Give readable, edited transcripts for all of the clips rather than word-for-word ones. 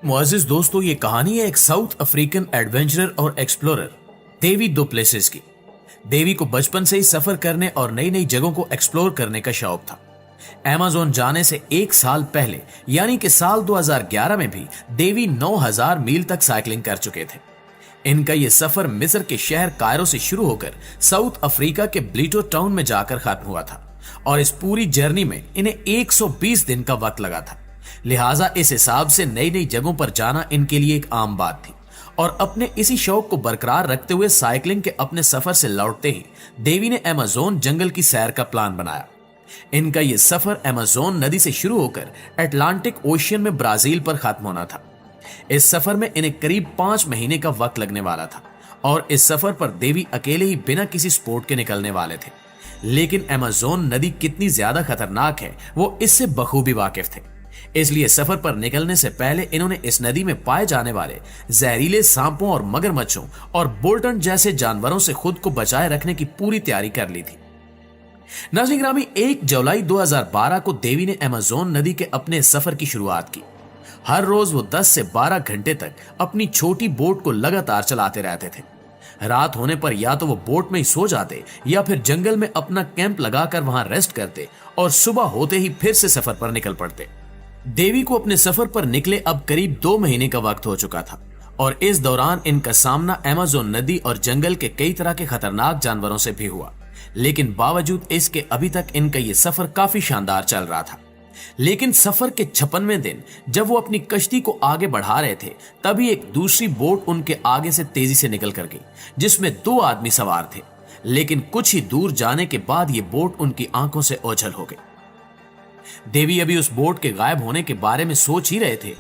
मुअज़्ज़िज़ दोस्तों, ये कहानी है एक साउथ अफ्रीकन एडवेंचरर और एक्सप्लोरर डेवी डु प्लेसिस की। डेवी को बचपन से ही सफर करने और नई नई जगहों को एक्सप्लोर करने का शौक था। अमेज़न जाने से एक साल पहले यानी कि साल 2011 में भी डेवी 9000 मील तक साइकिलिंग कर चुके थे। इनका ये सफर मिस्र के शहर कायरो से शुरू होकर साउथ अफ्रीका के ब्लीटो टाउन में जाकर खत्म हुआ था और इस पूरी जर्नी में इन्हें 120 दिन का वक्त लगा था। लिहाजा इस हिसाब से नई नई जगहों पर जाना इनके लिए एक आम बात थी और अपने इसी शौक को बरकरार रखते हुए साइकिलिंग के अपने सफर से लौटते ही डेवी ने अमेज़न जंगल की सैर का प्लान बनाया। इनका यह सफर अमेज़न नदी से शुरू होकर अटलांटिक ओशियन में ब्राजील पर खत्म होना था। इस सफर में इन्हें करीब 5 महीने का वक्त लगने वाला था और इस सफर पर देवी अकेले ही बिना किसी सपोर्ट के निकलने वाले थे। लेकिन अमेज़न नदी कितनी ज्यादा खतरनाक है वो इससे बखूबी वाकिफ थे, इसलिए सफर पर निकलने से पहले इन्होंने इस नदी में पाए जाने वाले जहरीले सांपों और मगरमच्छों और बोल्टन जैसे जानवरों से खुद को बचाए रखने की पूरी तैयारी कर ली थी। नाज़रीन ग्रामी, 1 जुलाई 2012 को देवी ने अमेज़न नदी के अपने सफर की शुरुआत की। हर रोज वो 10 से 12 घंटे तक अपनी छोटी बोट को लगातार चलाते रहते थे। रात होने पर या तो वो बोट में ही सो जाते या फिर जंगल में अपना कैंप लगाकर वहां रेस्ट करते और सुबह होते ही फिर से सफर पर निकल पड़ते। देवी को अपने सफर पर निकले अब करीब 2 महीने का वक्त हो चुका था और इस दौरान इनका सामना अमेज़न नदी और जंगल के कई तरह के खतरनाक जानवरों से भी हुआ। लेकिन बावजूद इसके अभी तक इनका ये सफर काफी शानदार चल रहा था। लेकिन सफर के 56वें दिन जब वो अपनी कश्ती को आगे बढ़ा रहे थे, तभी एक दूसरी बोट उनके आगे से तेजी से निकल कर गई, जिसमें 2 आदमी सवार थे। लेकिन कुछ ही दूर जाने के बाद ये बोट उनकी आंखों से ओझल हो गई। देवी अभी उस बोट के गायब होने के बारे में सोच ही रहे थे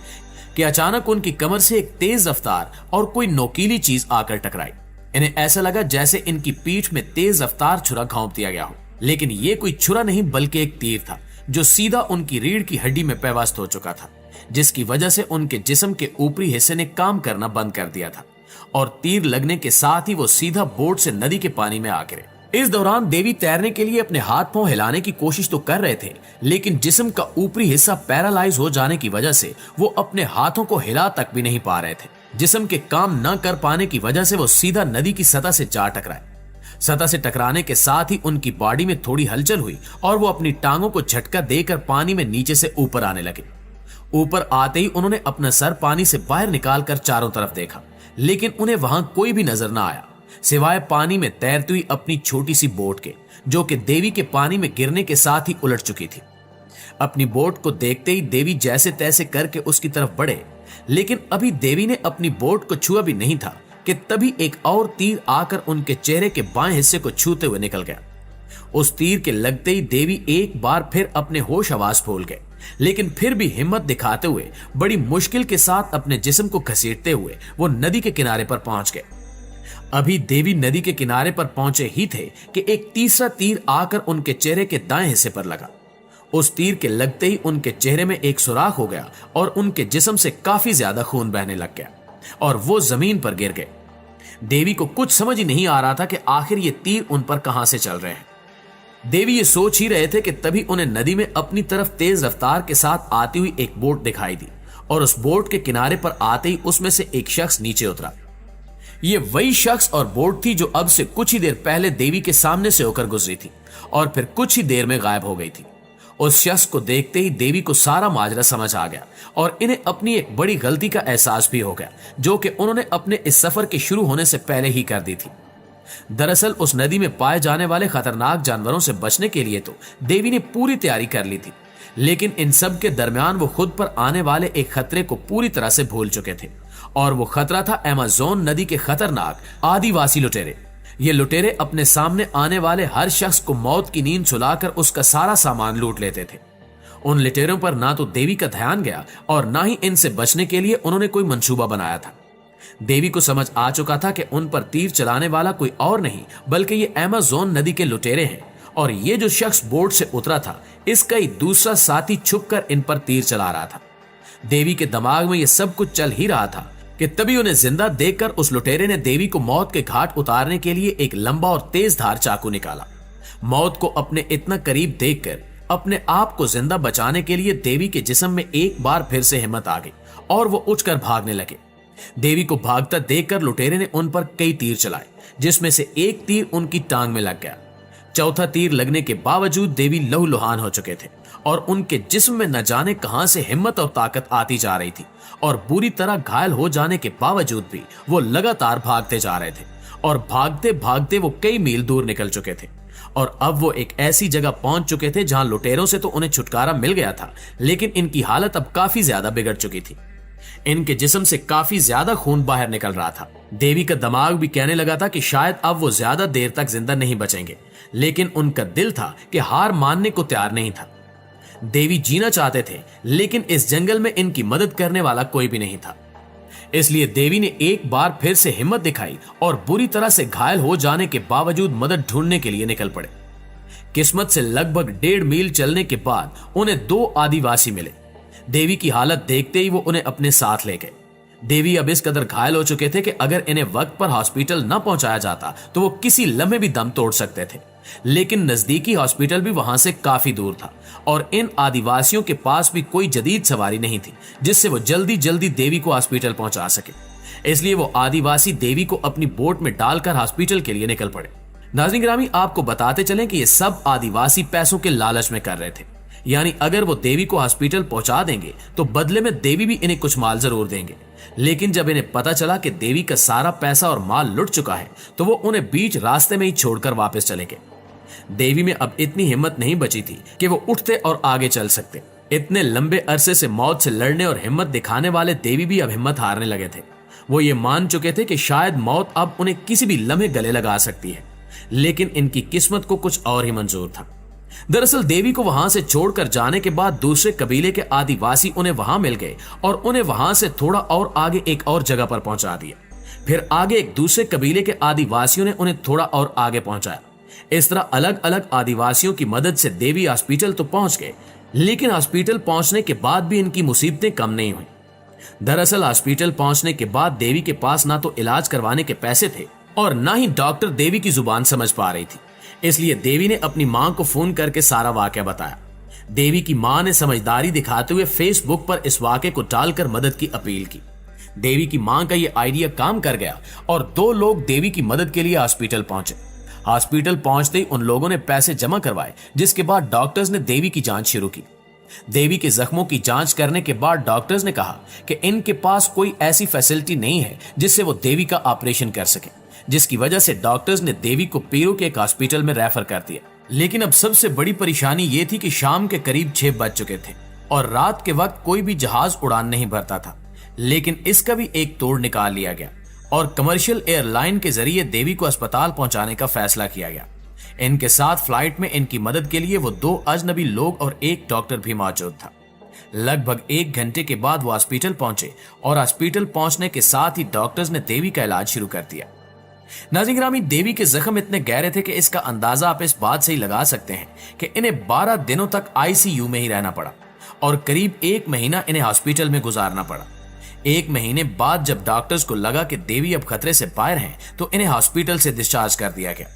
कि अचानक उनकी कमर से एक तेज रफ्तार और कोई नोकीली चीज आकर टकराई। इन्हें ऐसा लगा जैसे इनकी पीठ में तेज रफ्तार छुरा घोंप दिया गया हो, लेकिन ये कोई छुरा नहीं बल्कि एक तीर था जो सीधा उनकी रीढ़ की हड्डी में पेवस्त हो चुका था, जिसकी वजह से उनके जिस्म के ऊपरी हिस्से ने काम करना बंद कर दिया था और तीर लगने के साथ ही वो सीधा बोट से नदी के पानी में आ गिरे। इस दौरान देवी तैरने के लिए अपने हाथ पांव हिलाने की कोशिश तो कर रहे थे, लेकिन जिस्म का ऊपरी हिस्सा पैरालाइज हो जाने की वजह से वो अपने हाथों को हिला तक भी नहीं पा रहे थे। जिस्म के काम न कर पाने की वजह से वो सीधा नदी की सतह से जा टकराए। सतह से टकराने के साथ ही उनकी बॉडी में थोड़ी हलचल हुई और वो अपनी टांगों को झटका देकर पानी में नीचे से ऊपर आने लगे। ऊपर आते ही उन्होंने अपना सर पानी से बाहर निकालकर चारों तरफ देखा, लेकिन उन्हें वहां कोई भी नजर न आया सिवाय पानी में तैरती हुई अपनी छोटी सी बोट के, जो कि देवी के पानी में गिरने के साथ ही उलट चुकी थी। अपनी बोट को देखते ही देवी जैसे तैसे करके उसकी तरफ बढ़े, लेकिन अभी देवी ने अपनी बोट को छुआ भी नहीं था कि तभी एक और तीर आकर उनके चेहरे के बाएं हिस्से को छूते हुए निकल गया। उस तीर के लगते ही देवी एक बार फिर अपने होश हवास भूल गए, लेकिन फिर भी हिम्मत दिखाते हुए बड़ी मुश्किल के साथ अपने जिस्म को घसीटते हुए वो नदी के किनारे पर पहुंच गए। अभी देवी नदी के किनारे पर पहुंचे ही थे कि एक तीसरा तीर आकर उनके चेहरे के दाएं हिस्से पर लगा। उस तीर के लगते ही उनके चेहरे में एक सुराख हो गया और उनके जिस्म से काफी ज्यादा खून बहने लग गया और वो जमीन पर गिर गए। देवी को कुछ समझ ही नहीं आ रहा था कि आखिर ये तीर उन पर कहां से चल रहे हैं। देवी ये सोच ही रहे थे कि तभी उन्हें नदी में अपनी तरफ तेज रफ्तार के साथ आती हुई एक बोट दिखाई दी और उस बोट के किनारे पर आते ही उसमें से एक शख्स नीचे उतरा। ये वही शख्स और बोट थी जो अब से कुछ ही देर पहले देवी के सामने से होकर गुजरी थी और फिर कुछ ही देर में गायब हो गई थी। उस शख्स को देखते ही देवी को सारा माजरा समझ आ गया और इन्हें अपनी एक बड़ी गलती का एहसास भी हो गया, जो कि उन्होंने अपने इस सफर के शुरू होने से पहले ही कर दी थी। दरअसल उस नदी में पाए जाने वाले खतरनाक जानवरों से बचने के लिए तो देवी ने पूरी तैयारी कर ली थी, लेकिन इन सब के दरमियान वो खुद पर आने वाले एक खतरे को पूरी तरह से भूल चुके थे और वो खतरा था अमेज़न नदी के खतरनाक आदिवासी लुटेरे। ये लुटेरे अपने सामने आने वाले हर शख्स को मौत की नींद सुलाकर उसका सारा सामान लूट लेते थे। उन लुटेरों पर ना तो देवी का ध्यान गया और ना ही इनसे बचने के लिए उन्होंने कोई मंसूबा बनाया था। देवी को समझ आ चुका था कि उन पर तीर चलाने वाला कोई और नहीं बल्कि ये अमेज़न नदी के लुटेरे हैं और ये जो शख्स बोट से उतरा था इसका ही दूसरा साथी छुपकर इन पर तीर चला रहा था। देवी के दिमाग में ये सब कुछ चल ही रहा था कि तभी उन्हें जिंदा देखकर उस लुटेरे ने देवी को मौत के घाट उतारने के लिए एक लंबा और तेज धार चाकू निकाला। मौत को अपने इतना करीब देखकर अपने आप को जिंदा बचाने के लिए देवी के जिस्म में एक बार फिर से हिम्मत आ गई और वो उठकर भागने लगे। देवी को भागता देखकर लुटेरे ने उन पर कई तीर चलाए, जिसमें से एक तीर उनकी टांग में लग गया। चौथा तीर लगने के बावजूद देवी लहूलुहान हो चुके थे और उनके जिस्म में न जाने कहां से हिम्मत और ताकत आती जा रही थी, और बुरी तरह घायल हो जाने के बावजूद भी वो लगातार भागते जा रहे थे और भागते भागते वो कई मील दूर निकल चुके थे। और अब वो एक ऐसी जगह पहुंच चुके थे जहां लुटेरों से तो उन्हें छुटकारा मिल गया था, लेकिन इनकी हालत अब काफी ज्यादा बिगड़ चुकी थी। इनके जिस्म से काफी ज्यादा खून बाहर निकल रहा था। देवी का दिमाग भी कहने लगा था कि शायद अब वो ज्यादा देर तक जिंदा नहीं बचेंगे, लेकिन उनका दिल था कि हार मानने को तैयार नहीं था। देवी जीना चाहते थे, लेकिन इस जंगल में इनकी मदद करने वाला कोई भी नहीं था। इसलिए देवी ने एक बार फिर से हिम्मत दिखाई और बुरी तरह से घायल हो जाने के बावजूद मदद ढूंढने के लिए निकल पड़े। किस्मत से लगभग 1.5 मील चलने के बाद उन्हें 2 आदिवासी मिले। देवी की हालत देखते ही वो उन्हें अपने साथ ले गए। देवी अब इस कदर घायल हो चुके थे कि अगर इन्हें वक्त पर हॉस्पिटल न पहुंचाया जाता तो वो किसी लम्हे भी दम तोड़ सकते थे, लेकिन नजदीकी हॉस्पिटल भी वहां से काफी दूर था और इन आदिवासियों के पास भी कोई जदीद सवारी नहीं थी जिससे वो जल्दी जल्दी देवी को हॉस्पिटल पहुंचा सके। इसलिए वो आदिवासी देवी को अपनी बोट में डालकर हॉस्पिटल के लिए निकल पड़े। नाज़रीन गिरामी, आपको बताते चलें कि ये सब आदिवासी पैसों के लालच में कर रहे थे, यानी अगर वो देवी को हॉस्पिटल पहुंचा देंगे तो बदले में देवी भी इन्हें कुछ माल जरूर देंगे। लेकिन जब इन्हें पता चला कि देवी का सारा पैसा और माल लुट चुका है तो वो उन्हें बीच रास्ते में ही छोड़कर वापस चले गए। देवी में अब इतनी हिम्मत नहीं बची थी कि वो उठते और आगे चल सकते। इतने लंबे अरसे से मौत से लड़ने और हिम्मत दिखाने वाले देवी भी अब हिम्मत हारने लगे थे। वो ये मान चुके थे कि शायद मौत अब उन्हें किसी भी लम्हे गले लगा सकती है, लेकिन इनकी किस्मत को कुछ और ही मंजूर था। दरअसल देवी को वहां से छोड़कर जाने के बाद दूसरे कबीले के आदिवासी उन्हें वहां मिल गए और उन्हें वहां से थोड़ा और आगे एक और जगह पर पहुंचा दिया। फिर आगे एक दूसरे कबीले के आदिवासियों ने उन्हें थोड़ा और आगे पहुंचाया। इस तरह अलग अलग आदिवासियों की मदद से देवी हॉस्पिटल तो पहुंच गए, लेकिन हॉस्पिटल पहुंचने के बाद भी इनकी मुसीबतें कम नहीं हुई। दरअसल हॉस्पिटल पहुंचने के बाद देवी के पास ना तो इलाज करवाने के पैसे थे और ना ही डॉक्टर देवी की जुबान समझ पा रही थी। इसलिए देवी ने अपनी मां को फोन करके सारा वाकया बताया। देवी की मां ने समझदारी दिखाते हुए फेसबुक पर इस वाकये को डालकर मदद की अपील की। देवी की मां का यह आइडिया काम कर गया और 2 लोग देवी की मदद के लिए हॉस्पिटल पहुंचे। हॉस्पिटल पहुंचते ही उन लोगों ने पैसे जमा करवाए, जिसके बाद डॉक्टर्स ने देवी की जांच शुरू की। देवी के जख्मों की जांच करने के बाद डॉक्टर्स ने कहा कि इनके पास कोई ऐसी फैसिलिटी नहीं है जिससे वो देवी का ऑपरेशन कर सके, जिसकी वजह से डॉक्टर्स ने देवी को पेरू के एक हॉस्पिटल में रेफर कर दिया। लेकिन अब सबसे बड़ी परेशानी ये थी कि शाम के करीब 6 बज चुके थे और रात के वक्त कोई भी जहाज उड़ान नहीं भरता था। लेकिन इसका भी एक तोड़ निकाल लिया गया और कमर्शियल एयरलाइन के जरिए देवी को अस्पताल पहुंचाने का फैसला किया गया। इनके साथ फ्लाइट में इनकी मदद के लिए वो 2 अजनबी लोग और एक डॉक्टर भी मौजूद था। लगभग 1 घंटे के बाद वो हॉस्पिटल पहुंचे और हॉस्पिटल पहुंचने के साथ ही डॉक्टर्स ने देवी का इलाज शुरू कर दिया। नाज़रीन गिरामी, देवी के जख्म इतने गहरे थे कि इसका अंदाजा आप इस बात से ही लगा सकते हैं कि इन्हें 12 दिनों तक आईसीयू में ही रहना पड़ा और करीब 1 महीना इन्हें हॉस्पिटल में गुजारना पड़ा। 1 महीने बाद जब डॉक्टर्स को लगा कि देवी अब खतरे से बाहर हैं, तो इन्हें हॉस्पिटल से डिस्चार्ज कर दिया गया।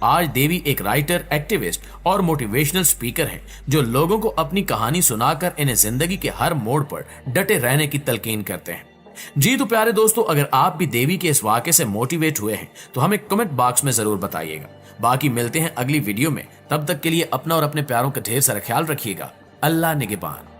आज देवी एक राइटर, एक्टिविस्ट और मोटिवेशनल स्पीकर हैं, जो लोगों को अपनी कहानी सुनाकर इन्हें जिंदगी के हर मोड़ पर डटे रहने की तलकीन करते हैं। जी तो प्यारे दोस्तों, अगर आप भी देवी के इस वाक़े से मोटिवेट हुए हैं तो हमें कमेंट बॉक्स में जरूर बताइएगा। बाकी मिलते हैं अगली वीडियो में, तब तक के लिए अपना और अपने प्यारों का ढेर सारा ख्याल रखिएगा। अल्लाह निगहबान।